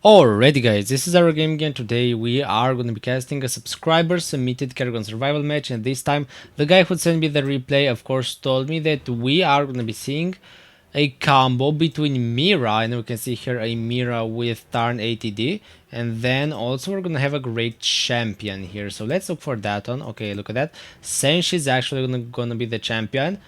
Alrighty guys, this is our game again. Today we are going to be casting a subscriber submitted Kerrigan Survival match, and this time the guy who sent me the replay of course told me that we are going to be seeing a combo between Mira, and we can see here a Mira with Tarn ATD, and then also we're going to have a great champion here. So let's look for that one. Okay, look at that. Senshi is actually going to be the champion.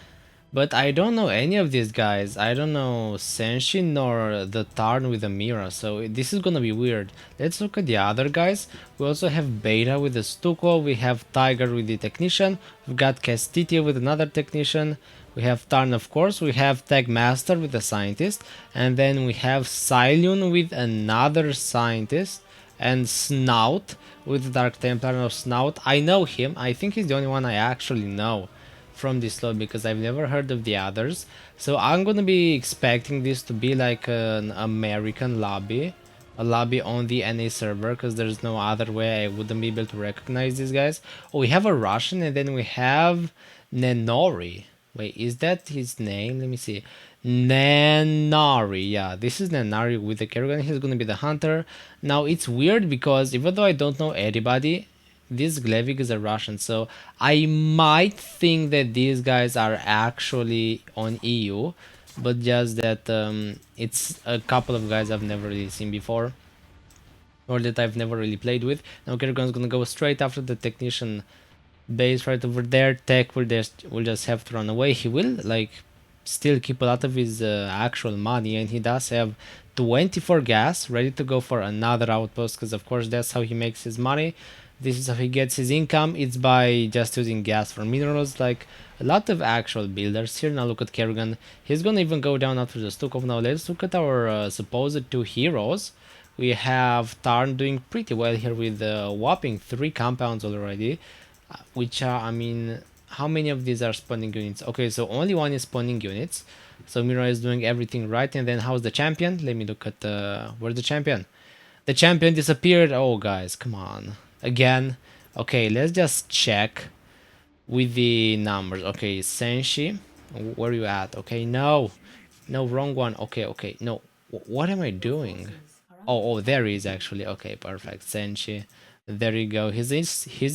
But I don't know any of these guys. I don't know Senshi nor the Tarn with the Mira, so this is gonna be weird. Let's look at the other guys. We also have Beta with the Stuko, we have Tiger with the Technician, we've got Castiti with another Technician, we have Tarn of course, we have Tag Master with the Scientist, and then we have Silyun with another Scientist, and Snout with the Dark Templar. Of Snout, I know him, I think he's the only one I actually know from this slot because I've never heard of the others. So I'm gonna be expecting this to be like an American lobby, a lobby on the NA server, because there's no other way I wouldn't be able to recognize these guys. Oh, we have a Russian, and then we have Nenori. Wait, is that his name? Let me see. Nenari, yeah, this is Nenari with the Kerrigan. He's gonna be the hunter. Now it's weird because even though I don't know anybody, this Glevig is a Russian, so I might think that these guys are actually on EU, but just that it's a couple of guys I've never really seen before, or that I've never really played with. Now Kerrigan's gonna go straight after the technician base right over there. Tech will just have to run away. He will like still keep a lot of his actual money, and he does have 24 gas ready to go for another outpost, because of course that's how he makes his money. This is how he gets his income. It's by just using gas for minerals, like a lot of actual builders here. Now look at Kerrigan. He's gonna even go down after the Stukov. Now let's look at our supposed two heroes. We have Tarn doing pretty well here with whopping 3 compounds already, which are, I mean, how many of these are spawning units? Okay, so only one is spawning units. So Mira is doing everything right. And then how's the champion? Let me look at where's the champion? The champion disappeared. Oh, guys, come on. Again. Okay, let's just check with the numbers. Okay, Senshi, where are you at? Okay, no. No, wrong one. Okay, okay. No, what am I doing? Oh, there he is actually. Okay, perfect. Senshi. There you go. He's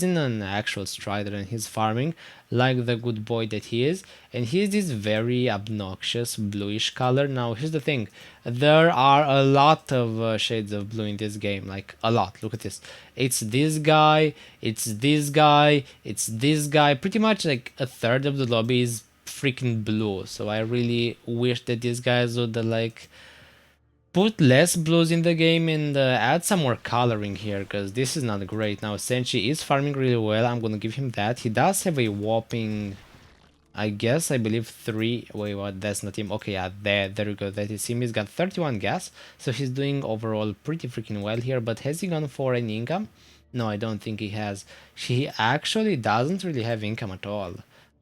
in an actual strider, and he's farming like the good boy that he is. And he's this very obnoxious bluish color. Now here's the thing: there are a lot of shades of blue in this game, like a lot. Look at this. It's this guy. It's this guy. It's this guy. Pretty much like a third of the lobby is freaking blue. So I really wish that these guys would like put less blues in the game and add some more coloring here, because this is not great. Now Senshi is farming really well, I'm gonna give him that. He does have a whopping, I believe 3, wait, what, that's not him. Okay, yeah, there we go, that is him. He's got 31 gas, so he's doing overall pretty freaking well here. But has he gone for any income? No, I don't think he has. He actually doesn't really have income at all.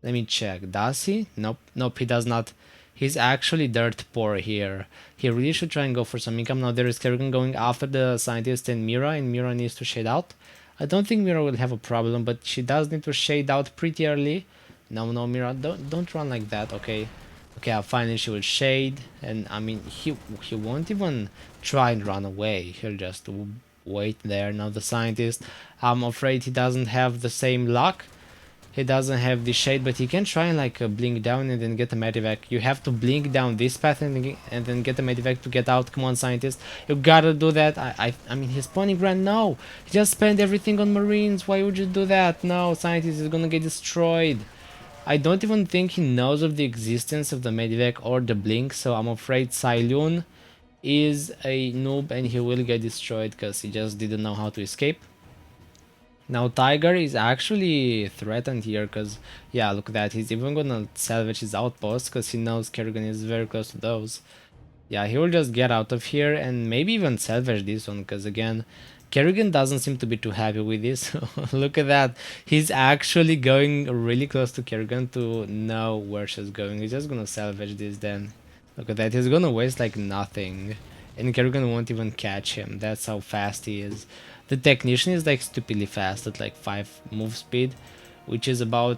Let me check, does he? Nope, he does not. He's actually dirt poor here. He really should try and go for some income. Now there is Kerrigan going after the scientist and Mira needs to shade out. I don't think Mira will have a problem, but she does need to shade out pretty early. No, Mira, don't run like that, okay? Okay, finally she will shade, and I mean, he won't even try and run away. He'll just wait there. Now the scientist, I'm afraid he doesn't have the same luck. He doesn't have the shade, but he can try and like blink down and then get a medevac. You have to blink down this path and then get a medevac to get out. Come on, scientist, you gotta do that. I mean, his spawning ground. No, he just spent everything on marines. Why would you do that? No, scientist is gonna get destroyed. I don't even think he knows of the existence of the medevac or the blink, so I'm afraid Silyun is a noob and he will get destroyed because he just didn't know how to escape. Now Tiger is actually threatened here because, yeah, look at that, he's even gonna salvage his outpost because he knows Kerrigan is very close to those. Yeah, he will just get out of here and maybe even salvage this one, because again, Kerrigan doesn't seem to be too happy with this. Look at that, he's actually going really close to Kerrigan to know where she's going. He's just gonna salvage this then. Look at that, he's gonna waste like nothing and Kerrigan won't even catch him. That's how fast he is. The technician is like stupidly fast at like 5 move speed, which is about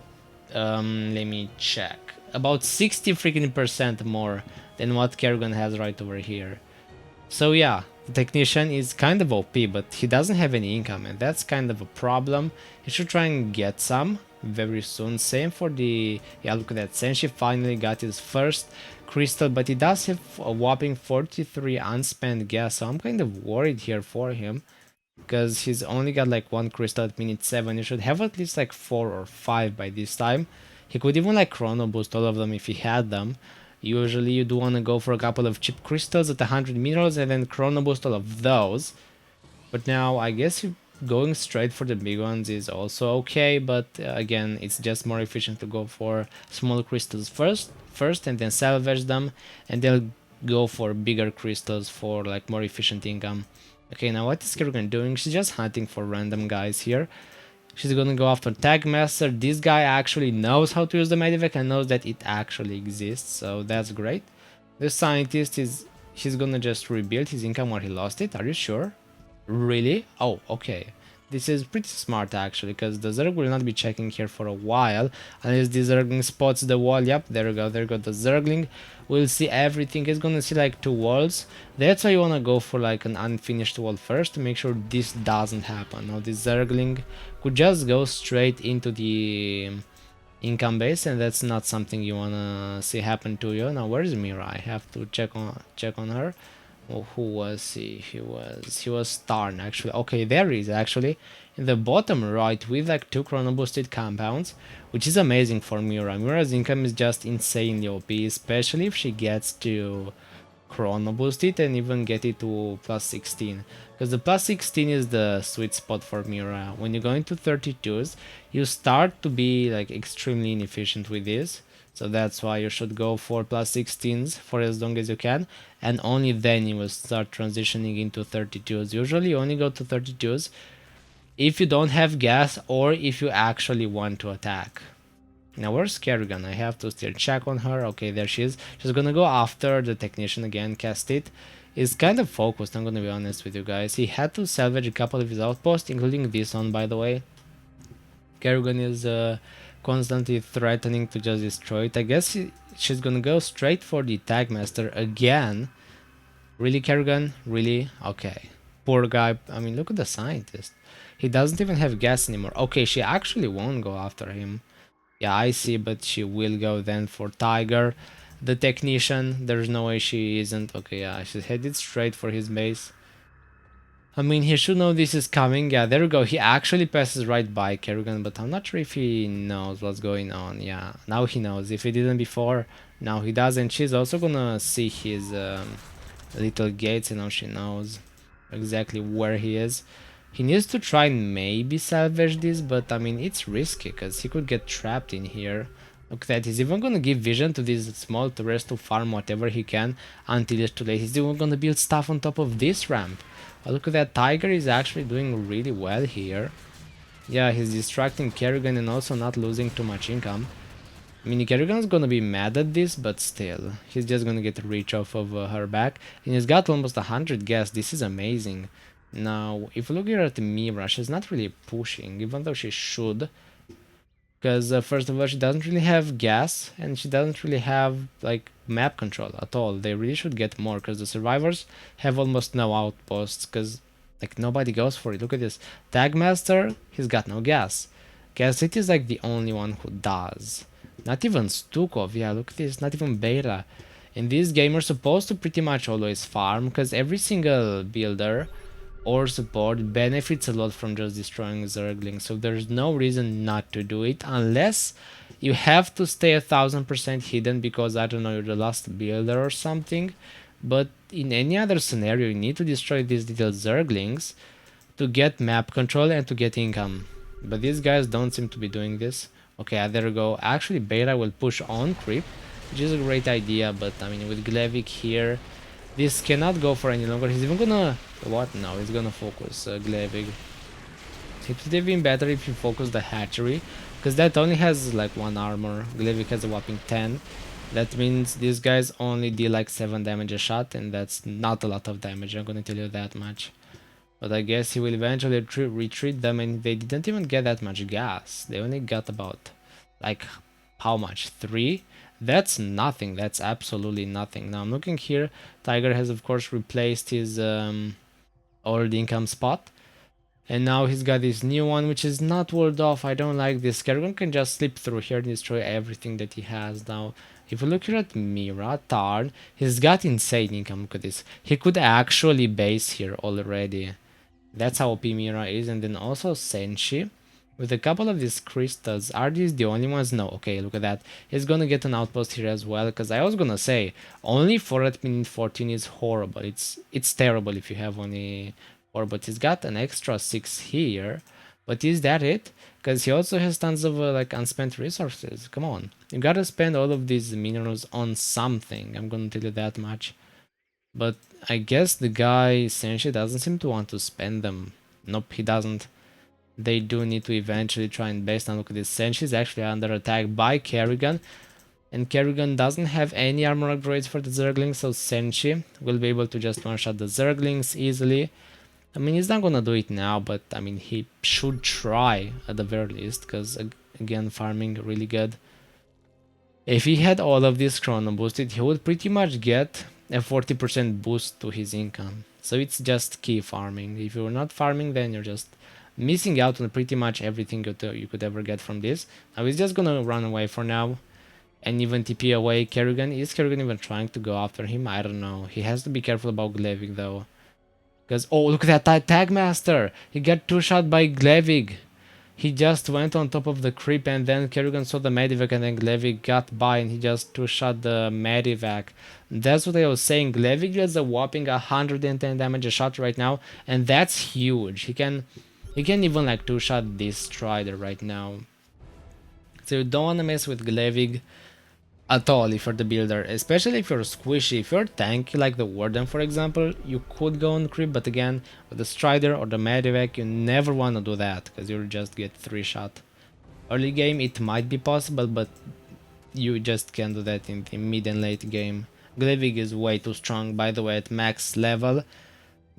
let me check, about 60 freaking % more than what Kerrigan has right over here. So yeah, The technician is kind of OP, but he doesn't have any income, and that's kind of a problem. He should try and get some very soon. Same for the... yeah, look at that. Senshi finally got his first crystal, but he does have a whopping 43 unspent gas, so I'm kind of worried here for him, because he's only got like one crystal at minute 7. He should have at least like 4 or 5 by this time. He could even like chrono boost all of them if he had them. Usually you do want to go for a couple of cheap crystals at 100 minerals and then chrono boost all of those. But now I guess going straight for the big ones is also okay, but again, it's just more efficient to go for small crystals first and then salvage them, and they'll go for bigger crystals for like more efficient income. Okay, now what is Kerrigan doing? She's just hunting for random guys here. She's gonna go after Tag Master. This guy actually knows how to use the Medivac and knows that it actually exists, so that's great. The scientist he's gonna just rebuild his income where he lost it. Are you sure? Really? Oh, okay. This is pretty smart actually, because the Zerg will not be checking here for a while unless the Zergling spots the wall. Yep, there we go, there we go. The Zergling will see everything. He's gonna see like 2 walls. That's why you wanna go for like an unfinished wall first to make sure this doesn't happen. Now the Zergling could just go straight into the income base, and that's not something you wanna see happen to you. Now where's Mira? I have to check on her. Oh, who was he? He was Tarn actually. Okay, there he is actually in the bottom right with like 2 chrono boosted compounds, which is amazing for Mira. Mira's income is just insanely OP, especially if she gets to chrono boost it and even get it to plus 16, because the plus 16 is the sweet spot for Mira. When you go into 32s, you start to be like extremely inefficient with this. So that's why you should go for plus 16s for as long as you can, and only then you will start transitioning into 32s. Usually you only go to 32s if you don't have gas or if you actually want to attack. Now where's Kerrigan? I have to still check on her. Okay, there she is. She's gonna go after the technician again. Cast it. Is kind of focused, I'm gonna be honest with you guys. He had to salvage a couple of his outposts, including this one, by the way. Kerrigan is constantly threatening to just destroy it. I guess she's gonna go straight for the Tag Master again. Really, Kerrigan? Really? Okay. Poor guy. I mean, look at the scientist. He doesn't even have gas anymore. Okay, she actually won't go after him. Yeah, I see, but she will go then for Tiger. The technician, there's no way she isn't. Okay, yeah, she's headed straight for his base. I mean, he should know this is coming. Yeah, there we go. He actually passes right by Kerrigan, but I'm not sure if he knows what's going on. Yeah, now he knows. If he didn't before, now he doesn't. She's also gonna see his little gates, and now she knows exactly where he is. He needs to try and maybe salvage this, but I mean, it's risky because he could get trapped in here. Look at that, he's even gonna give vision to this small turret to farm whatever he can until it's too late. He's even gonna build stuff on top of this ramp. Oh, look at that, Tiger is actually doing really well here. Yeah, he's distracting Kerrigan and also not losing too much income. I mean, Kerrigan's gonna be mad at this, but still, he's just gonna get reach off of her back. And he's got almost 100 gas, this is amazing. Now, if you look here at Mira, she's not really pushing, even though she should. Because first of all, she doesn't really have gas, and she doesn't really have like map control at all. They really should get more, because the survivors have almost no outposts, because like nobody goes for it. Look at this. Tag Master, he's got no gas. Gas City is like the only one who does. Not even Stukov, yeah, look at this, not even Beta. And these gamers are supposed to pretty much always farm, because every single builder or support benefits a lot from just destroying Zerglings, so there's no reason not to do it, unless you have to stay 1000% hidden because, I don't know, you're the last builder or something. But in any other scenario, you need to destroy these little Zerglings to get map control and to get income. But these guys don't seem to be doing this. Okay, there we go. Actually, Beta will push on creep, which is a great idea, but I mean, with Glevig here, this cannot go for any longer. He's even gonna... what? No, he's gonna focus Glevig. It would have been better if you focus the hatchery, because that only has like 1 armor. Glevig has a whopping 10. That means these guys only deal like 7 damage a shot, and that's not a lot of damage, I'm gonna tell you that much. But I guess he will eventually retreat them, and they didn't even get that much gas. They only got about, like, how much? 3? That's nothing. That's absolutely nothing. Now I'm looking here. Tiger has of course replaced his old income spot. And now he's got this new one, which is not walled off. I don't like this. Kerrigan can just slip through here and destroy everything that he has now. If we look here at Mira, Tarn, he's got insane income. Look at this. He could actually base here already. That's how OP Mira is. And then also Senshi. With a couple of these crystals, are these the only ones? No. Okay, look at that. He's gonna get an outpost here as well. Because I was gonna say, only 4 at minute 14 is horrible. It's terrible if you have only 4. But he's got an extra 6 here. But is that it? Because he also has tons of like unspent resources. Come on. You gotta spend all of these minerals on something. I'm gonna tell you that much. But I guess the guy essentially doesn't seem to want to spend them. Nope, he doesn't. They do need to eventually try and base. Now look at this. Senshi is actually under attack by Kerrigan. And Kerrigan doesn't have any armor upgrades for the Zerglings, so Senshi will be able to just one-shot the Zerglings easily. I mean, he's not gonna do it now, but I mean, he should try at the very least, because again, farming really good. If he had all of this chrono boosted, he would pretty much get a 40% boost to his income. So it's just key farming. If you're not farming, then you're just missing out on pretty much everything you could ever get from this. Now he's just gonna run away for now and even TP away Kerrigan. Is Kerrigan even trying to go after him? I don't know. He has to be careful about Glevig though. Because, oh, look at that Tag Master! He got 2-shot by Glevig. He just went on top of the creep and then Kerrigan saw the Medivac and then Glevig got by and he just 2-shot the Medivac. That's what I was saying. Glevig does a whopping 110 damage a shot right now, and that's huge. He can even like 2-shot this Strider right now. So you don't want to mess with Glevig at all if you're the builder, especially if you're squishy. If you're tanky like the Warden for example, you could go on creep, but again with the Strider or the Medivac you never want to do that because you'll just get 3-shot. Early game it might be possible, but you just can't do that in the mid and late game. Glevig is way too strong. By the way, at max level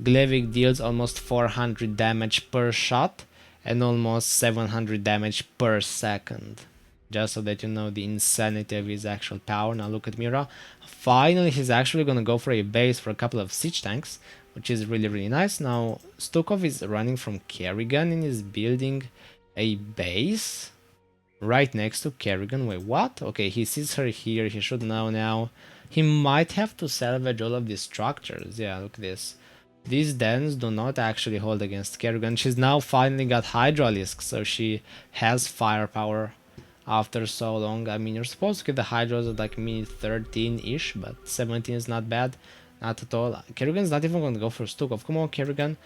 Glevig deals almost 400 damage per shot and almost 700 damage per second. Just so that you know the insanity of his actual power. Now look at Mira. Finally, he's actually gonna go for a base for a couple of siege tanks, which is really nice. Now Stukov is running from Kerrigan and is building a base right next to Kerrigan. Wait, what? Okay, he sees her here. He should know now. He might have to salvage all of these structures. Yeah, look at this. These dens do not actually hold against Kerrigan. She's now finally got Hydralisk, so she has firepower after so long. I mean, you're supposed to get the Hydras at like minute 13-ish, but 17 is not bad. Not at all. Kerrigan's not even gonna go for Stukov. Come on, Kerrigan.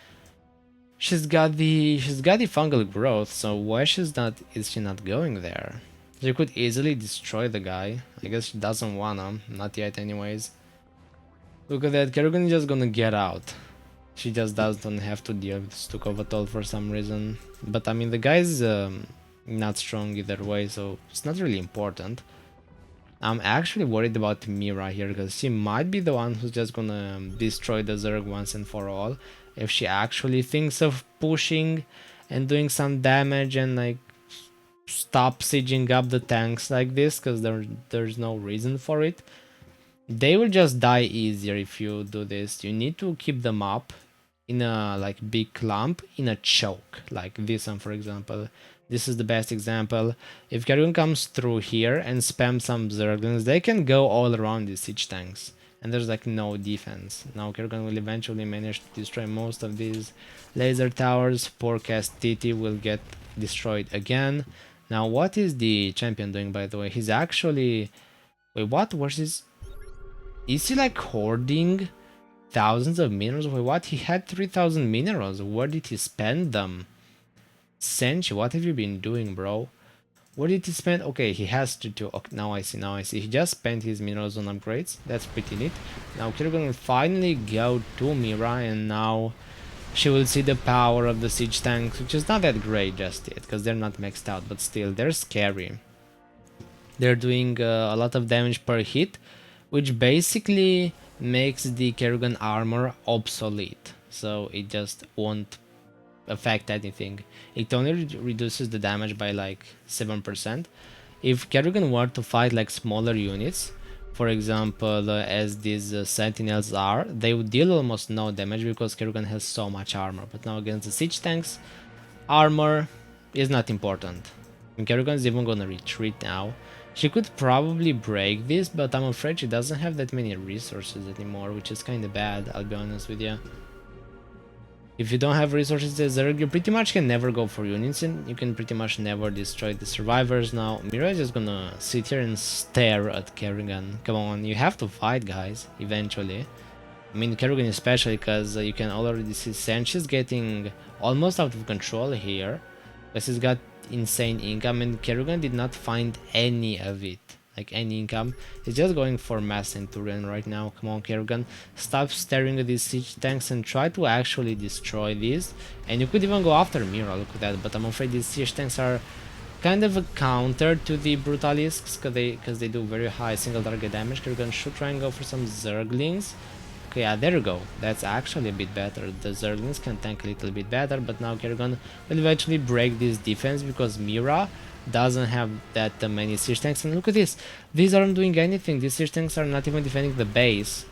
She's got the fungal growth, so why is she not going there? She could easily destroy the guy. I guess she doesn't wanna. Not yet anyways. Look at that, Kerrigan is just gonna get out. She just doesn't have to deal with Stukov at all for some reason. But I mean, the guy's not strong either way, so it's not really important. I'm actually worried about Mira here, because she might be the one who's just gonna destroy the Zerg once and for all. If she actually thinks of pushing and doing some damage and like stop sieging up the tanks like this, because there's no reason for it. They will just die easier if you do this. You need to keep them up in a like big clump, in a choke, like this one for example. This is the best example. If Kerrigan comes through here and spams some Zerglings, they can go all around these siege tanks. And there's like no defense. Now Kerrigan will eventually manage to destroy most of these laser towers. Poor TT will get destroyed again. Now what is the champion doing, by the way? He's actually... Wait, what? Where's his... Is he like hoarding thousands of minerals? Wait, what? He had 3,000 minerals. Where did he spend them? Senshi, what have you been doing, bro? Where did he spend? Okay, he has to do... Okay, now I see. He just spent his minerals on upgrades. That's pretty neat. Now Kerrigan will finally go to Mira, and now she will see the power of the siege tanks, which is not that great just yet, because they're not maxed out, but still, they're scary. They're doing a lot of damage per hit, which basically makes the Kerrigan armor obsolete. So it just won't affect anything. It only reduces the damage by like 7%. if Kerrigan were to fight like smaller units, for example, as these sentinels are, they would deal almost no damage because Kerrigan has so much armor. But now against the siege tanks, armor is not important. And Kerrigan is even gonna retreat now. She could probably break this, but I'm afraid she doesn't have that many resources anymore, which is kinda bad, I'll be honest with you. If you don't have resources as Zerg, you pretty much can never go for units and you can pretty much never destroy the survivors. Now, Mira is just gonna sit here and stare at Kerrigan. Come on, you have to fight, guys, eventually. I mean, Kerrigan especially, because you can already see Senchi's getting almost out of control here. Because he's got insane income and Kerrigan did not find any of it. Like any income. He's just going for mass Centurion right now. Come on, Kerrigan. Stop staring at these siege tanks and try to actually destroy these. And you could even go after Mira, look at that. But I'm afraid these siege tanks are kind of a counter to the Brutalisks because they do very high single target damage. Kerrigan should try and go for some Zerglings. Okay, yeah, there you go. That's actually a bit better. The Zerglings can tank a little bit better, but now Kerrigan will eventually break this defense because Mira doesn't have that many siege tanks. And look at this. These aren't doing anything. These siege tanks are not even defending the base.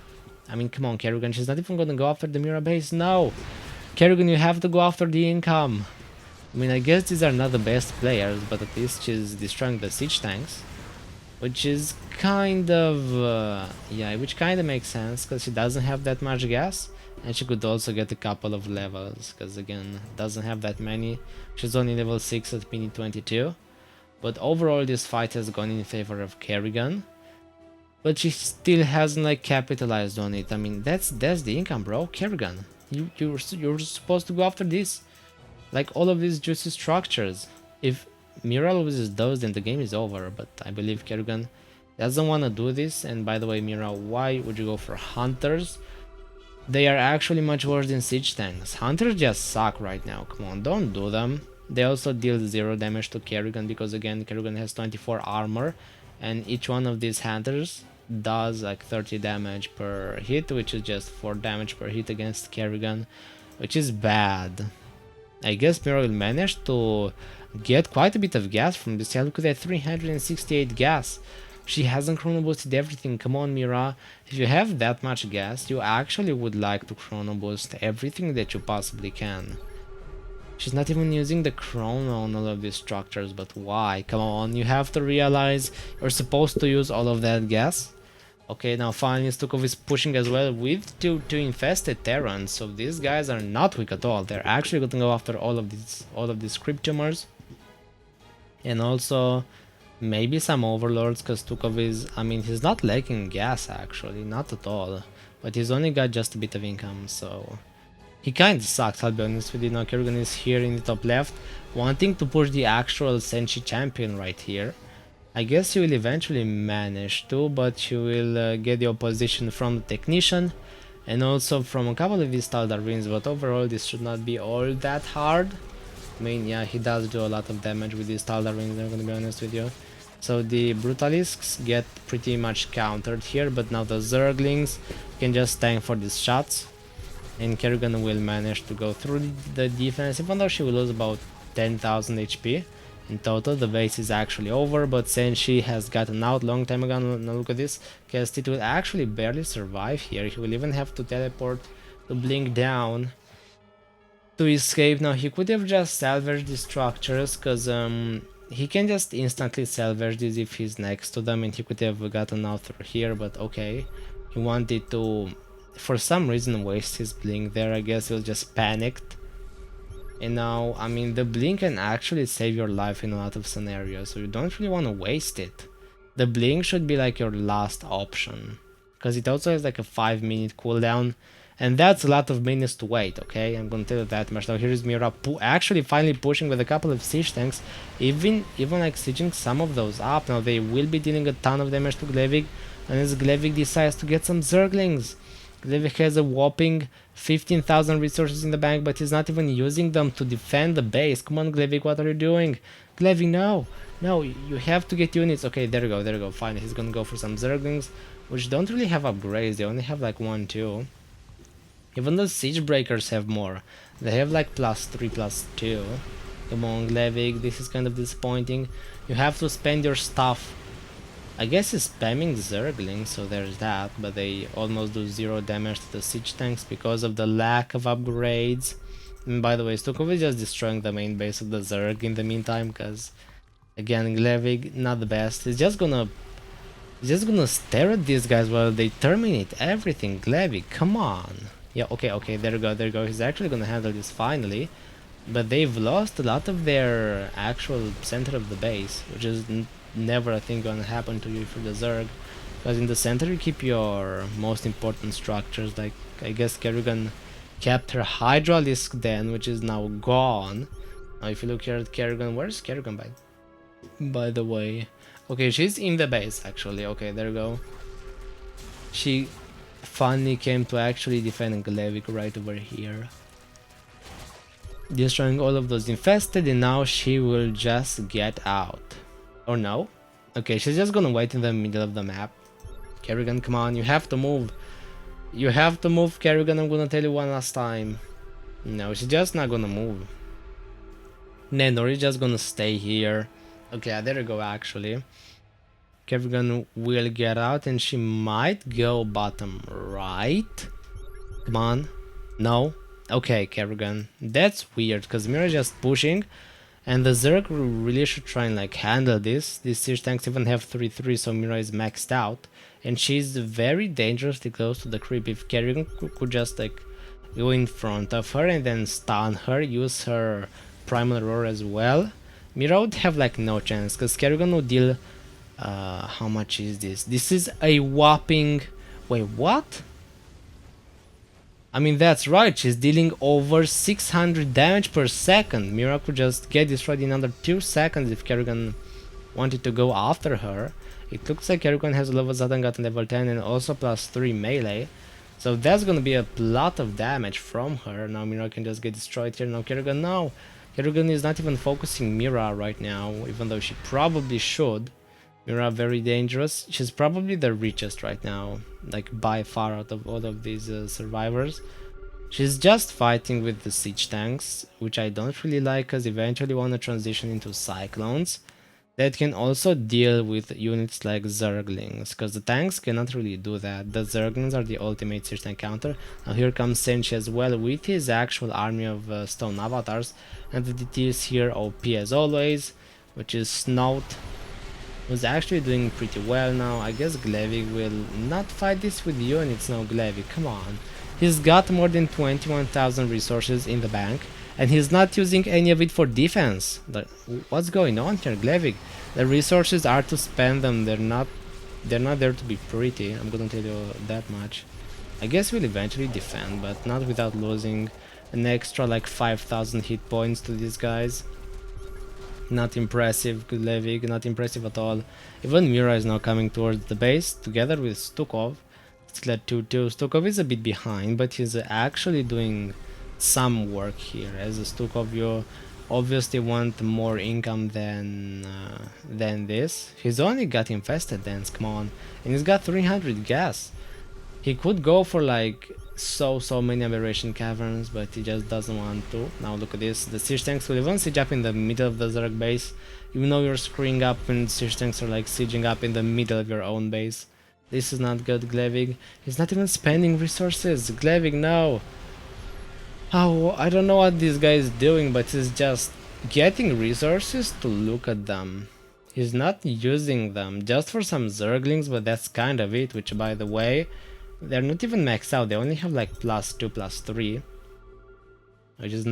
I mean, come on, Kerrigan. She's not even gonna go after the Mira base. No! Kerrigan, you have to go after the income. I mean, I guess these are not the best players, but at least she's destroying the siege tanks. Which is kind of, yeah, which kind of makes sense, because she doesn't have that much gas, and she could also get a couple of levels, because again, doesn't have that many. She's only level 6 at Mini 22, but overall this fight has gone in favor of Kerrigan, but she still hasn't like capitalized on it. I mean, that's the income, bro. Kerrigan, you're supposed to go after this, like all of these juicy structures. If Mira loses those, then the game is over, but I believe Kerrigan doesn't want to do this. And by the way, Mira, why would you go for Hunters? They are actually much worse than Siege Tanks. Hunters just suck right now, come on, don't do them. They also deal 0 damage to Kerrigan because again, Kerrigan has 24 armor, and each one of these Hunters does like 30 damage per hit, which is just 4 damage per hit against Kerrigan, which is bad. I guess Mira will manage to get quite a bit of gas from this. Look at that, 368 gas. She hasn't chrono boosted everything. Come on, Mira. If you have that much gas, you actually would like to chrono boost everything that you possibly can. She's not even using the chrono on all of these structures, but why? Come on, you have to realize you're supposed to use all of that gas. Okay, now finally Stukov is pushing as well with two infested Terrans, so these guys are not weak at all. They're actually going to go after all of these Cryptomers. And also maybe some Overlords, because Stukov is, I mean, he's not lacking gas actually, not at all. But he's only got just a bit of income, so he kinda sucks, I'll be honest with you. Now Kerrigan is here in the top left, wanting to push the actual Senshi champion right here. I guess he will eventually manage to, but he will get the opposition from the Technician and also from a couple of these Tal'Darins, but overall this should not be all that hard. I mean, yeah, he does do a lot of damage with these Tal'Darins, I'm gonna be honest with you. So the Brutalisks get pretty much countered here, but now the Zerglings can just tank for these shots. And Kerrigan will manage to go through the defense, even though she will lose about 10,000 HP. In total, the base is actually over, but Senshi has gotten out long time ago. Now look at this, KS2 will actually barely survive here. He will even have to teleport to blink down to escape. Now he could have just salvaged these structures, because he can just instantly salvage these if he's next to them, and he could have gotten out through here, but okay. He wanted to, for some reason, waste his blink there. I guess he was just panicked. And now, I mean, the blink can actually save your life in a lot of scenarios, so you don't really want to waste it. The blink should be like your last option, because it also has like a 5-minute cooldown, and that's a lot of minutes to wait, okay? I'm gonna tell you that much. Now here's Mira actually finally pushing with a couple of siege tanks, even like sieging some of those up. Now they will be dealing a ton of damage to Glevig, and as Glevig decides to get some Zerglings. Glevig has a whopping 15,000 resources in the bank, but he's not even using them to defend the base. Come on, Glevig, what are you doing? Glevig, no, you have to get units. Okay, there you go, finally he's gonna go for some Zerglings, which don't really have upgrades, they only have like 1, 2. Even the Siege Breakers have more, they have like +3, +2. Come on, Glevig, this is kind of disappointing. You have to spend your stuff. I guess he's spamming Zergling, so there's that, but they almost do 0 damage to the siege tanks because of the lack of upgrades. And by the way, Stukov is just destroying the main base of the Zerg in the meantime, because again, Glevig, not the best. He's just gonna stare at these guys while they terminate everything. Glevig, come on. Yeah, okay, there you go. He's actually gonna handle this finally. But they've lost a lot of their actual center of the base, which is never a thing gonna happen to you if you're the Zerg. Because in the center you keep your most important structures, like I guess Kerrigan kept her Hydralisk Den, which is now gone. Now if you look here at Kerrigan, where's Kerrigan by the way? Okay, she's in the base actually. Okay, there you go. She finally came to actually defend Glevig right over here, destroying all of those infested, and now she will just get out. Or no? Okay, she's just gonna wait in the middle of the map. Kerrigan, come on, you have to move. You have to move, Kerrigan, I'm gonna tell you one last time. No, she's just not gonna move. Reynor is just gonna stay here. Okay, there you go actually. Kerrigan will get out and she might go bottom right. Come on. No. Okay, Kerrigan. That's weird, because Mira is just pushing, and the Zerg really should try and like handle this. These siege tanks even have 3-3, so Mira is maxed out, and she's very dangerously close to the creep. If Kerrigan could just like go in front of her and then stun her, use her primal roar as well, Mira would have like no chance, because Kerrigan would deal how much is this? This is a whopping... Wait, what? I mean, that's right, she's dealing over 600 damage per second. Mira could just get destroyed in under 2 seconds if Kerrigan wanted to go after her. It looks like Kerrigan has a level Zatangat level 10 and also +3 melee. So that's gonna be a lot of damage from her. Now Mira can just get destroyed here. Now Kerrigan, no! Kerrigan is not even focusing Mira right now, even though she probably should. Mira very dangerous. She's probably the richest right now, like by far out of all of these survivors. She's just fighting with the siege tanks, which I don't really like, because eventually want to transition into cyclones that can also deal with units like Zerglings, because the tanks cannot really do that. The Zerglings are the ultimate siege tank counter. Now here comes Senshi as well with his actual army of stone avatars, and the DT is here OP as always, which is Snout. Was actually doing pretty well now. I guess Glevig will not fight this with you, and it's now Glevig. Come on. He's got more than 21,000 resources in the bank, and he's not using any of it for defense. What's going on here, Glevig? The resources are to spend them. They're not there to be pretty. I'm gonna tell you that much. I guess we'll eventually defend, but not without losing an extra like 5,000 hit points to these guys. Not impressive, Glevig, not impressive at all. Even Mira is now coming towards the base together with Stukov. It's led 2-2. Stukov is a bit behind, but he's actually doing some work here. As a Stukov, you obviously want more income than this. He's only got infested dance, come on. And he's got 300 gas. He could go for like so many aberration caverns, but he just doesn't want to. Now look at this, the siege tanks will even siege up in the middle of the Zerg base. You know you're screwing up when siege tanks are like sieging up in the middle of your own base. This is not good, Glevig. He's not even spending resources. Glevig, no! Oh, I don't know what this guy is doing, but he's just getting resources to look at them. He's not using them, just for some Zerglings, but that's kind of it, which by the way, they're not even maxed out. They only have like +2, +3, which is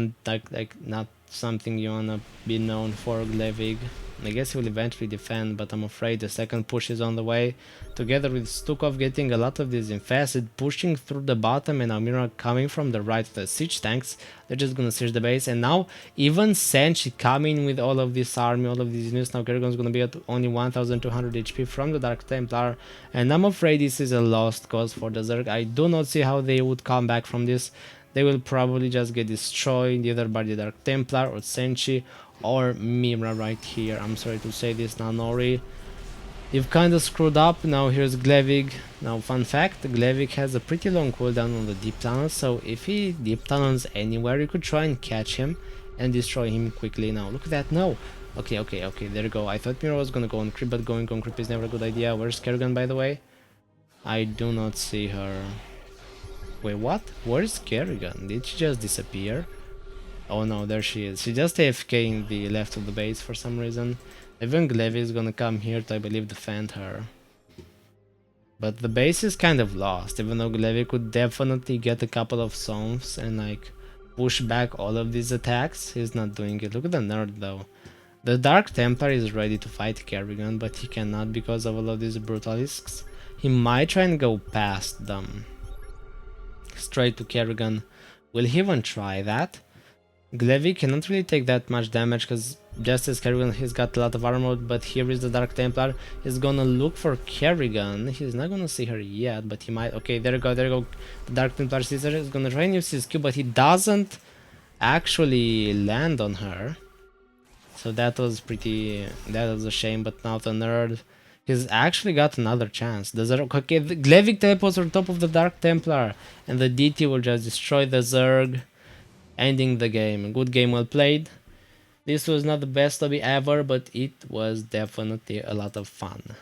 not something you wanna be known for, Glevig. I guess he will eventually defend, but I'm afraid the second push is on the way, together with Stukov getting a lot of these infested, pushing through the bottom, and Mira coming from the right, the siege tanks. They're just gonna siege the base, and now even Senshi coming with all of this army, all of these units. Now Kerrigan's gonna be at only 1200 HP from the Dark Templar, and I'm afraid this is a lost cause for the Zerg. I do not see how they would come back from this. They will probably just get destroyed either by the Dark Templar or Senshi or Mira right here. I'm sorry to say this now, Nori. You've kind of screwed up. Now here's Glevig. Now fun fact, Glevig has a pretty long cooldown on the deep tunnels, so if he deep tunnels anywhere, you could try and catch him and destroy him quickly. Now look at that. No. Okay, okay, okay, there you go. I thought Mira was gonna go on creep, but going on creep is never a good idea. Where's Kerrigan, by the way? I do not see her. Wait, what? Where's Kerrigan? Did she just disappear? Oh no, there she is. She just AFK in the left of the base for some reason. Even Glevig is gonna come here to, I believe, defend her. But the base is kind of lost, even though Glevig could definitely get a couple of songs and like push back all of these attacks. He's not doing it. Look at the nerd though. The Dark Templar is ready to fight Kerrigan, but he cannot because of all of these Brutalisks. He might try and go past them. Straight to Kerrigan. Will he even try that? Glevig cannot really take that much damage because just as Kerrigan, he's got a lot of armor, but here is the Dark Templar. He's gonna look for Kerrigan. He's not gonna see her yet, but he might. Okay, there you go, there you go. The Dark Templar sees her. He's gonna try and use his Q, but he doesn't actually land on her. So that was a shame, but now the nerd, he's actually got another chance. The Zerg, okay, the Glevig teleports on top of the Dark Templar, and the DT will just destroy the Zerg, ending the game. Good game, well played. This was not the best lobby ever, but it was definitely a lot of fun.